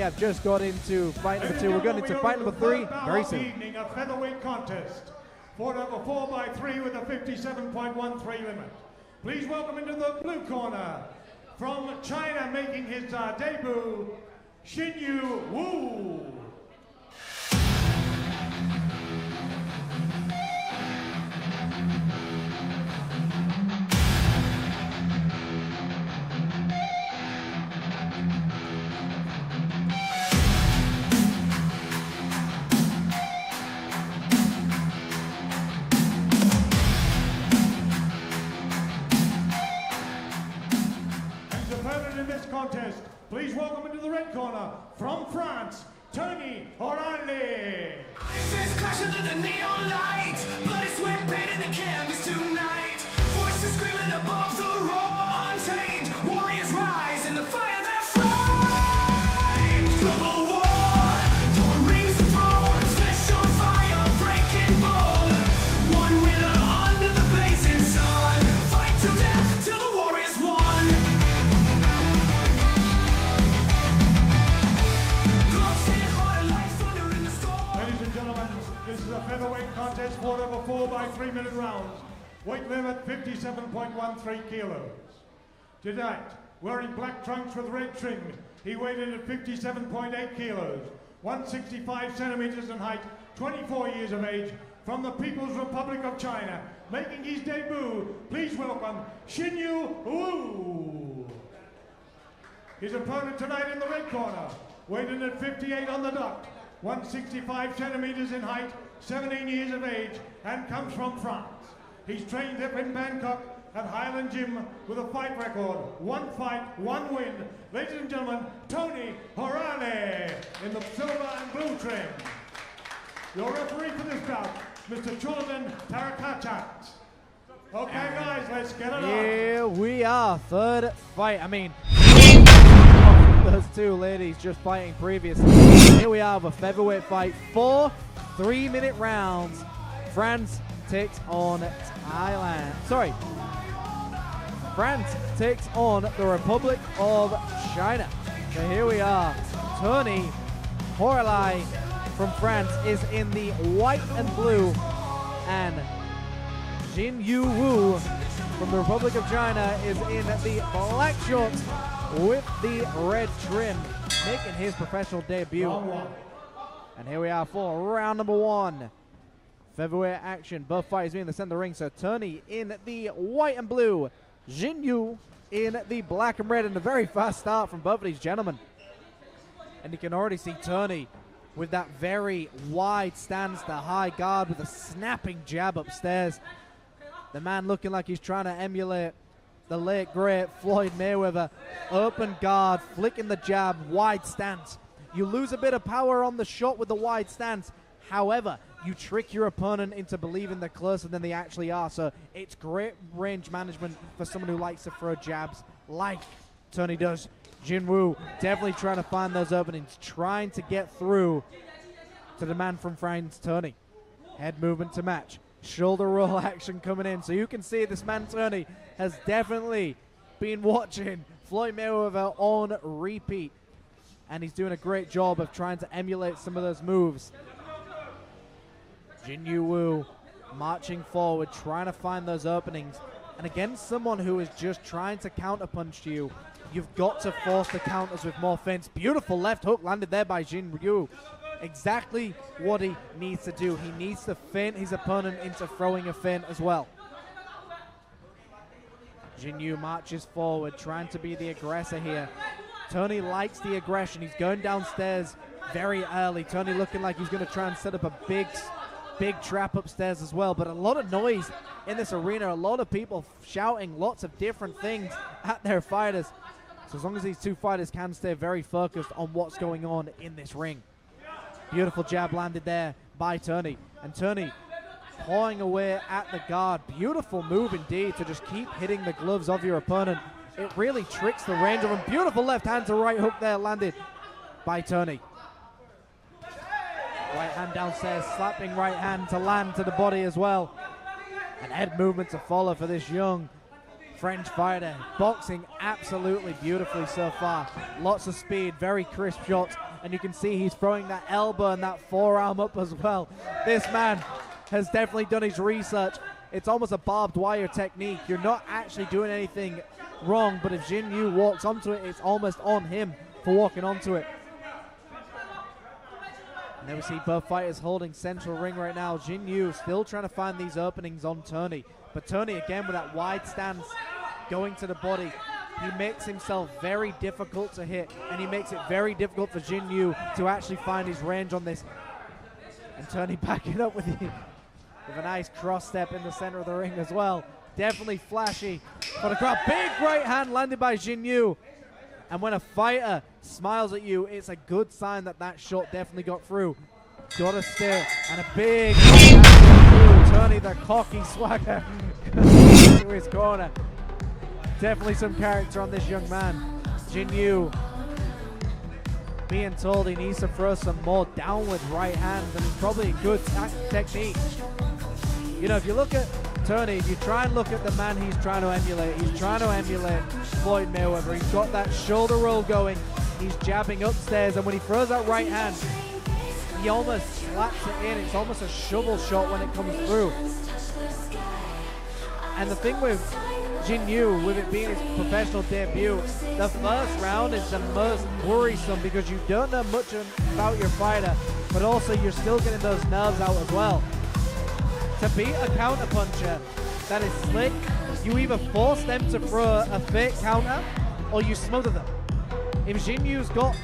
have just got into fight number 2. We're going into fight number 3 very soon. Evening, a featherweight contest. Fought over 4x3 with a 57.13 limit. Please welcome into the blue corner, from China making his debut, Xinyu Wu. In this contest, please welcome into the red corner, from France, Hoarali. Faces crash under the neon light, bloody sweat painting the canvas tonight. Voices screaming above the roar, untamed warriors rise in the fire that flames. Global war, door rings the thrones, flesh on fire, breaking bone. One winner under the blazing sun, fight to death till the warriors won. This is a featherweight contest fought over 4x3 minute rounds. Weight limit 57.13 kilos. Tonight, wearing black trunks with red trim, he weighed in at 57.8 kilos, 165 centimeters in height, 24 years of age, from the People's Republic of China, making his debut. Please welcome Xinyu Wu. His opponent tonight in the red corner, weighed in at 58 on the dot, 165 centimeters in height, 17 years of age, and comes from France. He's trained up in Bangkok at Highland Gym with a fight record, 1 fight, 1 win. Ladies and gentlemen, Hoarali in the silver and blue trim. Your referee for this bout, Mr. Chulaman Tarakachat. Okay guys, let's get it on. Here we are, third fight. I mean, those two ladies just fighting previously. Here we are with a featherweight fight. 4 3-minute rounds. France takes on Thailand. Sorry. France takes on the Republic of China. So here we are. Tony Hoarali from France is in the white and blue, and Xinyu Wu from the Republic of China is in the black shorts with the red trim, making his professional debut. And here we are for round number 1. Featherweight action. Both fighters being in the center of the ring. So Tony in the white and blue, Xinyu in the black and red, and a very fast start from both of these gentlemen. And you can already see Tony with that very wide stance, the high guard with a snapping jab upstairs. The man looking like he's trying to emulate the late great Floyd Mayweather. Open guard, flicking the jab, wide stance. You lose a bit of power on the shot with the wide stance. However, you trick your opponent into believing they're closer than they actually are. So it's great range management for someone who likes to throw jabs like Tony does. Xinyu Wu definitely trying to find those openings, trying to get through to the man from France, Tony. Head movement to match. Shoulder roll action coming in. So you can see this man, Tony, has definitely been watching Floyd Mayweather on repeat. And he's doing a great job of trying to emulate some of those moves. Xinyu Wu marching forward, trying to find those openings. And against someone who is just trying to counterpunch you, you've got to force the counters with more feints. Beautiful left hook landed there by Xinyu Wu. Exactly what he needs to do. He needs to feint his opponent into throwing a feint as well. Xinyu marches forward, trying to be the aggressor here. Tony likes the aggression. He's going downstairs very early. Tony looking like he's going to try and set up a big trap upstairs as well. But a lot of noise in this arena. A lot of people shouting lots of different things at their fighters. So as long as these two fighters can stay very focused on what's going on in this ring. Beautiful jab landed there by Tony. And Tony pawing away at the guard. Beautiful move indeed to just keep hitting the gloves of your opponent. It really tricks the range of him. Beautiful left hand to right hook there landed by Tony. Right hand downstairs, slapping right hand to land to the body as well. And head movement to follow for this young French fighter. Boxing absolutely beautifully so far. Lots of speed, very crisp shots, and you can see he's throwing that elbow and that forearm up as well. This man has definitely done his research. It's almost a barbed wire technique. You're not actually doing anything wrong, but if Xinyu walks onto it, it's almost on him for walking onto it. And then we see both fighters holding central ring right now. Xinyu still trying to find these openings on Tony. But Tony, again, with that wide stance going to the body, he makes himself very difficult to hit, and he makes it very difficult for Xinyu to actually find his range on this. And Tony backing up with a nice cross step in the center of the ring as well. Definitely flashy for the crowd. Big right hand landed by Xinyu. And when a fighter smiles at you, it's a good sign that that shot definitely got through. Got to steer. And a big right hand through. Tony, the cocky swagger, to his corner. Definitely some character on this young man. Xinyu being told he needs to throw some more downward right hands, and it's probably a good technique. You know, if you look at Tony, if you try and look at the man he's trying to emulate, he's trying to emulate Floyd Mayweather. He's got that shoulder roll going. He's jabbing upstairs, and when he throws that right hand, he almost slaps it in. It's almost a shovel shot when it comes through. And the thing with Xinyu, with it being his professional debut, the first round is the most worrisome because you don't know much about your fighter, but also you're still getting those nerves out as well. To beat a counterpuncher that is slick, you either force them to throw a fake counter or you smother them. If Xinyu's got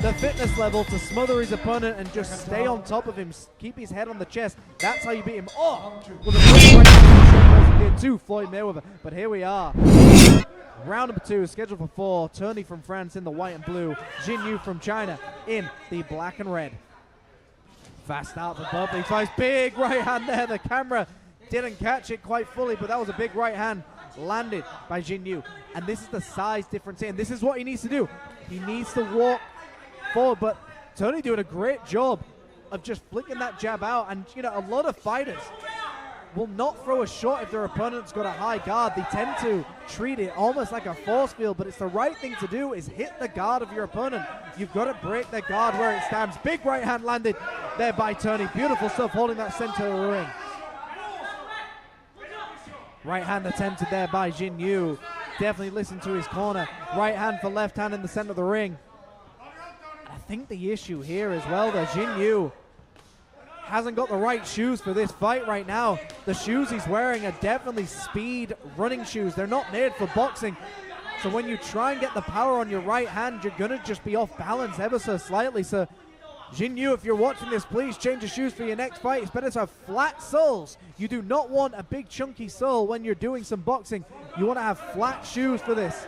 the fitness level to smother his opponent and just stay on top of him, keep his head on the chest, that's how you beat him. Oh, with a big right hand to Floyd Mayweather. But here we are. Round number 2 scheduled for 4. Tony from France in the white and blue. Xinyu from China in the black and red. Fast start for both these fights. Big right hand there. The camera didn't catch it quite fully, but that was a big right hand landed by Xinyu. And this is the size difference here. And this is what he needs to do. He needs to walk forward, but Tony doing a great job of just flicking that jab out. And, you know, a lot of fighters will not throw a shot if their opponent's got a high guard. They tend to treat it almost like a force field, but it's the right thing to do is hit the guard of your opponent. You've got to break their guard where it stands. Big right hand landed there by Tony. Beautiful stuff holding that center of the ring. Right hand attempted there by Xinyu. Definitely listen to his corner. Right hand for left hand in the center of the ring. I think the issue here as well, though, Xinyu hasn't got the right shoes for this fight right now. The shoes he's wearing are definitely speed running shoes. They're not made for boxing. So when you try and get the power on your right hand, you're going to just be off balance ever so slightly. So Xinyu, if you're watching this, please change your shoes for your next fight. It's better to have flat soles. You do not want a big chunky sole when you're doing some boxing. You want to have flat shoes for this.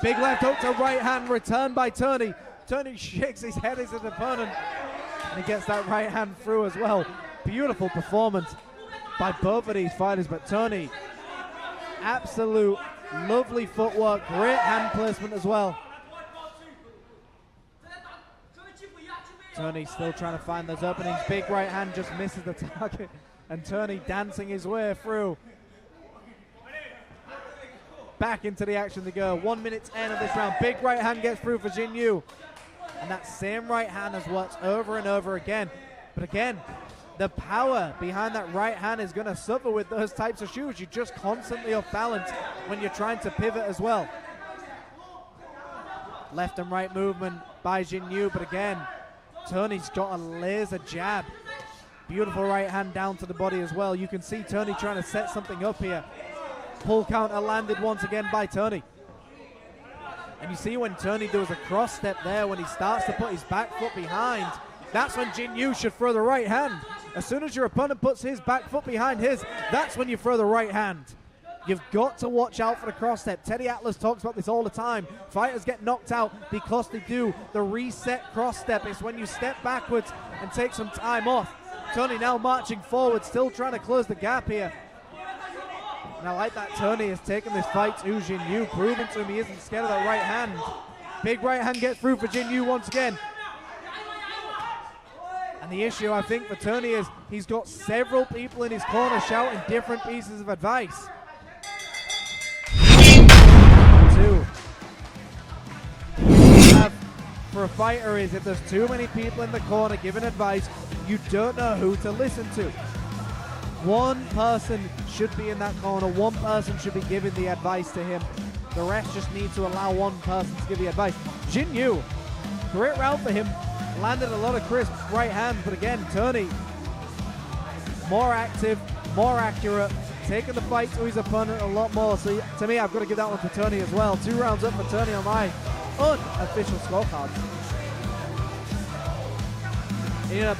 Big left hook to right hand, returned by Tony. Tony shakes his head as his opponent, and he gets that right hand through as well. Beautiful performance by both of these fighters, but Tony, absolute lovely footwork, great hand placement as well. Tony still trying to find those openings. Big right hand just misses the target, and Tony dancing his way through. Back into the action to go. 1 minute's end of this round. Big right hand gets through for Xinyu. And that same right hand has worked over and over again. But again, the power behind that right hand is going to suffer with those types of shoes. You're just constantly off balance when you're trying to pivot as well. Left and right movement by Xinyu, but again, Tony's got a laser jab. Beautiful right hand down to the body as well. You can see Tony trying to set something up here. Pull counter landed once again by Tony. And you see when Tony does a cross step there, when he starts to put his back foot behind, that's when Xinyu should throw the right hand. As soon as your opponent puts his back foot behind his, that's when you throw the right hand. You've got to watch out for the cross step. Teddy Atlas talks about this all the time. Fighters get knocked out because they do the reset cross step. It's when you step backwards and take some time off. Tony now marching forward, still trying to close the gap here. And I like that Tony has taken this fight to Xinyu, proving to him he isn't scared of that right hand. Big right hand gets through for Xinyu once again. And the issue, I think, for Tony is he's got several people in his corner shouting different pieces of advice. for a fighter is if there's too many people in the corner giving advice, you don't know who to listen to. One person should be in that corner. One person should be giving the advice to him. The rest just need to allow one person to give the advice. Xinyu, great round for him. Landed a lot of crisp right hands, but again, Tony, more active, more accurate, taking the fight to his opponent a lot more. So to me, I've got to give that one to Tony as well. 2 rounds up for Tony on my unofficial scorecards. You know,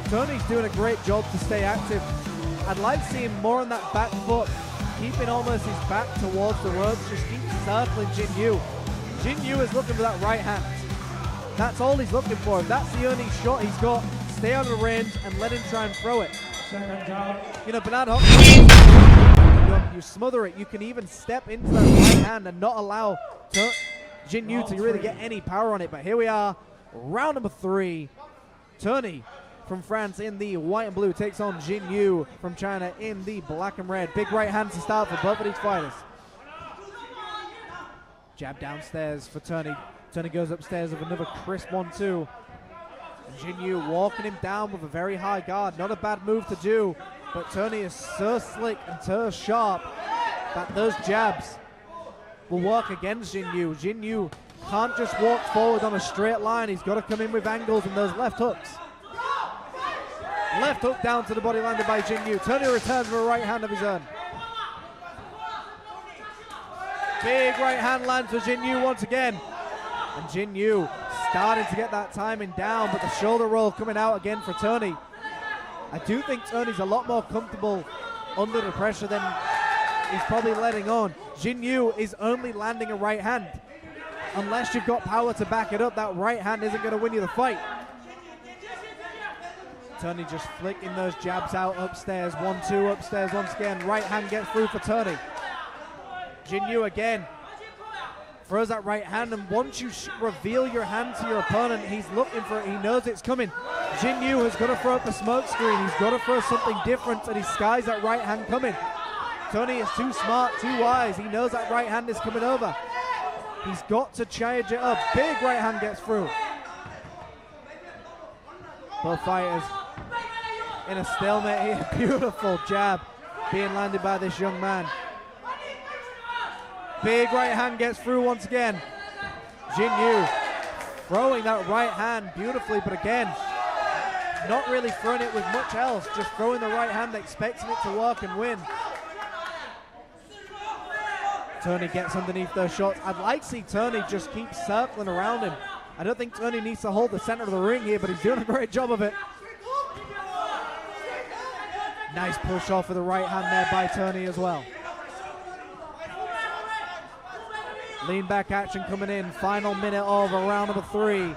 Tony's doing a great job to stay active. I'd like to see him more on that back foot, keeping almost his back towards the ropes, just keep circling Xinyu. Xinyu is looking for that right hand. That's all he's looking for. If that's the only shot he's got, stay out of range and let him try and throw it. You know, Bernard Hopkins, you smother it. You can even step into that right hand and not allow Xinyu to really get any power on it. But here we are, round number 3. Tony from France in the white and blue takes on Xinyu from China in the black and red. Big right hand to start for both of these fighters. Jab downstairs for Tony. Tony goes upstairs with another crisp 1-2. And Xinyu walking him down with a very high guard. Not a bad move to do, but Tony is so slick and so sharp that those jabs will work against Xinyu. Xinyu can't just walk forward on a straight line. He's got to come in with angles and those left hooks. Left hook down to the body landed by Xinyu. Tony returns with a right hand of his own. Big right hand lands for Xinyu once again. And Xinyu starting to get that timing down, but the shoulder roll coming out again for Tony. I do think Tony's a lot more comfortable under the pressure than he's probably letting on. Xinyu is only landing a right hand. Unless you've got power to back it up, that right hand isn't going to win you the fight. Tony just flicking those jabs out upstairs. 1-2 upstairs once again. Right hand gets through for Tony. Xinyu again throws that right hand, and once you reveal your hand to your opponent, he's looking for it. He knows it's coming. Xinyu has got to throw up the smoke screen. He's got to throw something different, and he skies that right hand coming. Tony is too smart, too wise. He knows that right hand is coming over. He's got to charge it up. Big right hand gets through. Both fighters in a stalemate here. Beautiful jab being landed by this young man. Big right hand gets through once again. Xinyu throwing that right hand beautifully, but again, not really throwing it with much else, just throwing the right hand, expecting it to work and win. Tony gets underneath those shots. I'd like to see Tony just keep circling around him. I don't think Tony needs to hold the center of the ring here, but he's doing a great job of it. Nice push off with the right hand there by Tony as well. Lean back action coming in. Final minute of round number 3.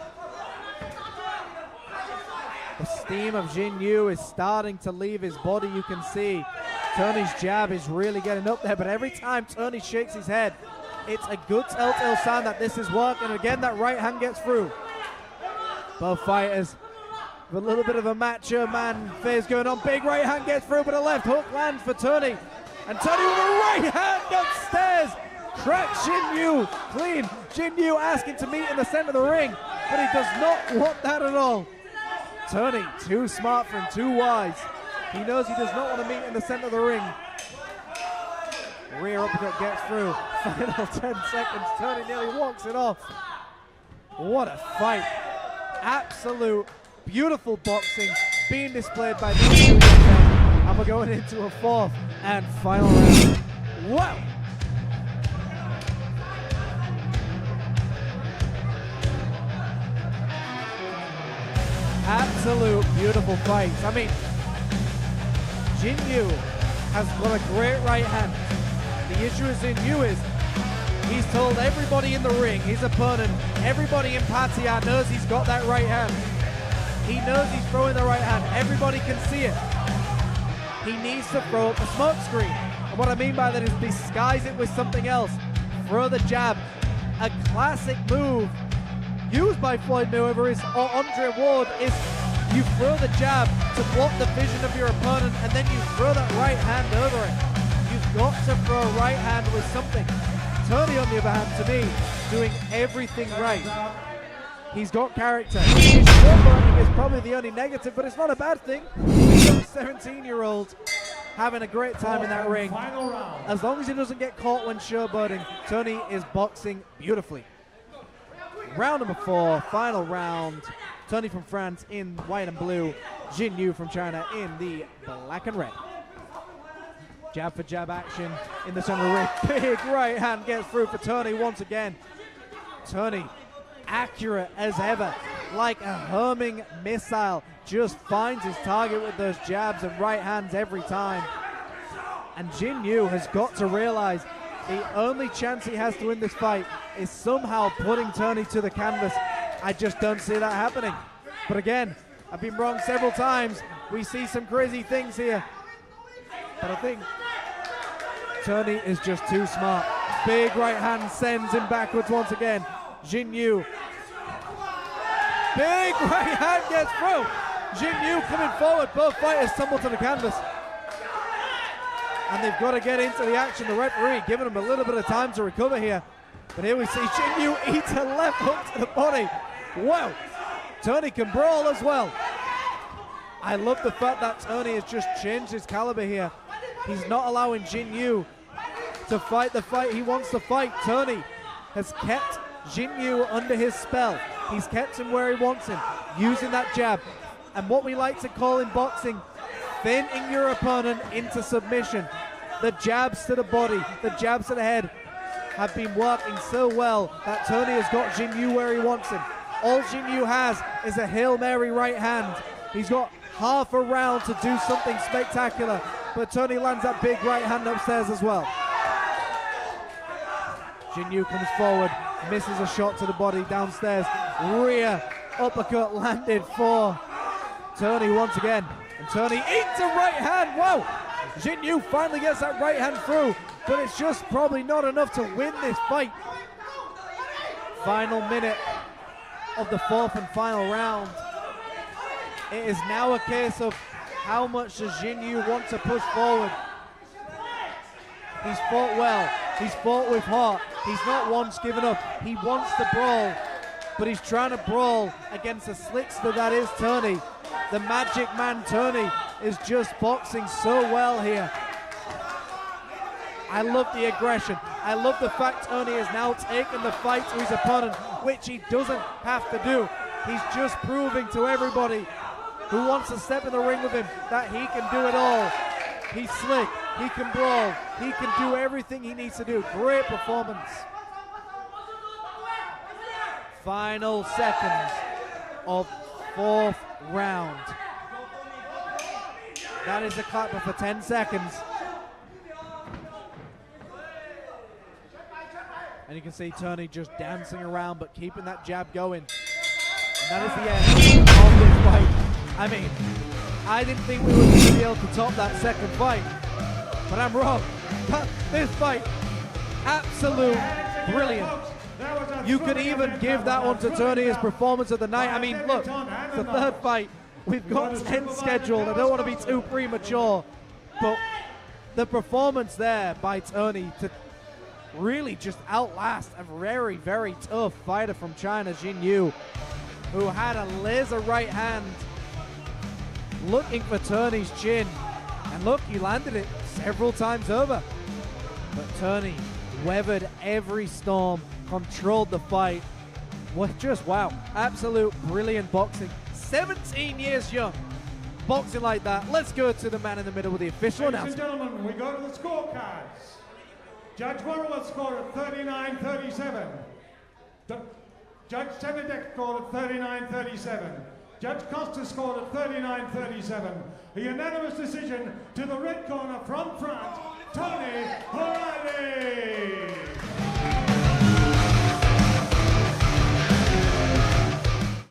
The steam of Xinyu is starting to leave his body. You can see Tony's jab is really getting up there, but every time Tony shakes his head, it's a good telltale sign that this is working. Again, that right hand gets through. Both fighters with a little bit of a macho man phase going on. Big right hand gets through, but a left hook lands for Tony. And Tony with a right hand upstairs cracks Xinyu clean. Xinyu asking to meet in the center of the ring, but he does not want that at all. Tony, too smart for him, too wise. He knows he does not want to meet in the center of the ring. Rear uppercut gets through. Final 10 seconds. Tony nearly walks it off. What a fight. Absolute beautiful boxing being displayed by these two young men. And we're going into a 4th and final round. Wow. Absolute beautiful fights. I mean, Xinyu has got a great right hand. The issue with Xinyu is he's told everybody in the ring, his opponent, everybody in Pattaya knows he's got that right hand. He knows he's throwing the right hand. Everybody can see it. He needs to throw up the smoke screen. And what I mean by that is disguise it with something else. Throw the jab. A classic move used by Floyd Mayweather or Andre Ward is you throw the jab to block the vision of your opponent, and then you throw that right hand over it. You've got to throw a right hand with something. Tony, on the other hand, to me, doing everything right. He's got character. His showboating is probably the only negative, but it's not a bad thing. He's got a 17-year-old having a great time in that ring. Final round. As long as he doesn't get caught when showboating, Tony is boxing beautifully. Round number 4, final round. Tony from France in white and blue. Xinyu from China in the black and red. Jab for jab action in the center ring. Big right hand gets through for Tony once again. Tony, accurate as ever, like a homing missile, just finds his target with those jabs and right hands every time. And Xinyu has got to realize the only chance he has to win this fight is somehow putting Tony to the canvas. I just don't see that happening. But again, I've been wrong several times. We see some crazy things here. But I think Tony is just too smart. Big right hand sends him backwards once again. Xinyu. Big right hand gets through. Xinyu coming forward. Both fighters tumble to the canvas. And they've got to get into the action. The referee giving them a little bit of time to recover here. But here we see Xinyu eat a left hook to the body. Wow. Tony can brawl as well. I love the fact that Tony has just changed his caliber here. He's not allowing Xinyu to fight the fight he wants to fight. Tony has kept Xinyu under his spell. He's kept him where he wants him, using that jab. And what we like to call in boxing, fainting your opponent into submission. The jabs to the body, the jabs to the head have been working so well that Tony has got Xinyu where he wants him. All Xinyu has is a Hail Mary right hand. He's got half a round to do something spectacular, but Tony lands that big right hand upstairs as well. Xinyu comes forward, misses a shot to the body downstairs. Rear uppercut landed for Tony once again. And Tony eats a right hand. Wow! Xinyu finally gets that right hand through, but it's just probably not enough to win this fight. Final minute of the 4th and final round. It is now a case of how much does Xinyu want to push forward. He's fought well. He's fought with heart. He's not once given up. He wants to brawl, but he's trying to brawl against the slickster that is Tony. The magic man Tony is just boxing so well here. I love the aggression. I love the fact Tony has now taken the fight to his opponent, which he doesn't have to do. He's just proving to everybody who wants to step in the ring with him that he can do it all. He's slick, he can brawl, he can do everything he needs to do. Great performance. Final seconds of 4th round. That is the clapper for 10 seconds. And you can see Tony just dancing around but keeping that jab going. And that is the end of this fight. I mean, I didn't think we were going to be able to top that second fight, but I'm wrong. This fight, absolute brilliant. You could even give that one to Tony as performance of the night. I mean, look, it's the 3rd fight. We've got 10 scheduled. I don't want to be too premature, but the performance there by Tony to really just outlast a very, very tough fighter from China, Xinyu, who had a laser right hand looking for Tony's chin. And look, he landed it several times over. But Tony weathered every storm, controlled the fight. Just wow, absolute brilliant boxing. 17 years young, boxing like that. Let's go to the man in the middle with the official announcement. Ladies and gentlemen, we go to the scorecards. Judge Worrell scored at 39-37. Judge Senedek scored at 39-37. Judge Costa scored at 39-37. A unanimous decision to the red corner from France, Tony Hoarali.